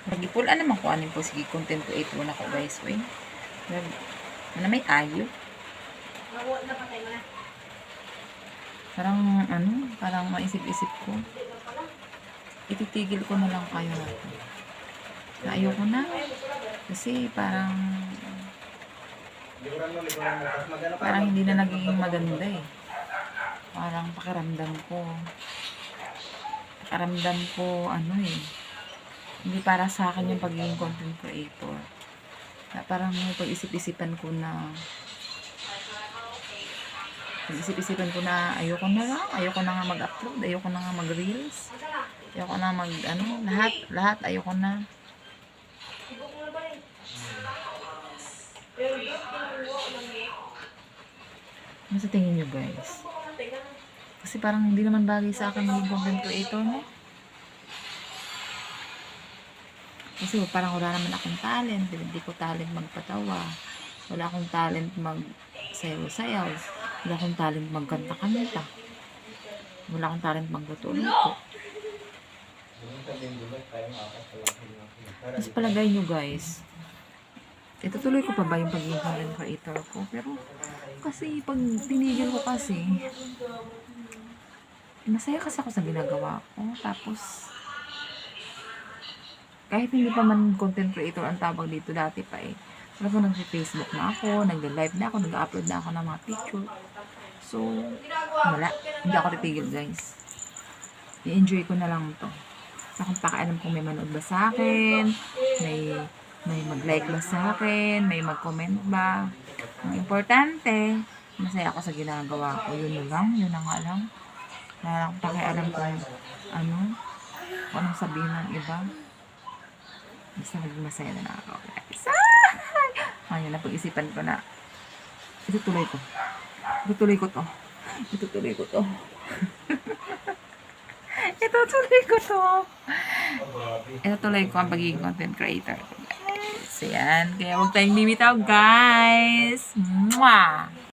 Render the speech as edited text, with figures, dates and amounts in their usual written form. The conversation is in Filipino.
Magipula naman ko anin po sige content creator na ko guys. Uy. Ano may ayo? Parang parang maisip-isip ko. Ititigil ko na lang kayo natin. Ayoko na. Kasi parang hindi na nagiging maganda eh. Parang pakiramdam ko hindi para sa akin yung pagiging content creator. Parang pag-isip-isipan ko na ayoko na nga mag-upload, ayoko na nga mag-reels, ayoko na lahat ayoko na. Ano sa tingin nyo guys? Kasi parang hindi naman bagay sa akin maging content creator, no? Kasi parang wala naman akong talent. Hindi ko talent magpatawa. Wala akong talent magsayaw-sayaw. Wala akong talent magkanta-kanta. Wala akong talent magluto-luto. Mas palagay nyo guys, itutuloy ko pa ba yung pagiging content creator ko? Pero kasi pag tinigil ko kasi, masaya kasi ako sa ginagawa ko. Tapos kahit hindi pa man content creator ang tawag dito, dati pa eh. Talaga nag-Facebook na ako, nag-live na ako, nag-upload na ako ng mga picture. So, wala. Hindi ako titigil guys. I-enjoy ko na lang to. Sa akong pakialam kung may manood ba sa akin, may mag-like ba sa akin, may mag-comment ba. Ang importante, masaya ako sa ginagawa ko. Yun na nga lang. Wala akong pakialam kung anong sabihin ng iba. Basta maging masaya na ako guys. Ayun, napag-isipan ko na itutuloy ko to itutuloy ko ang pagiging content creator ko guys. Ayan, kaya huwag tayong bibitaw guys. Mwah!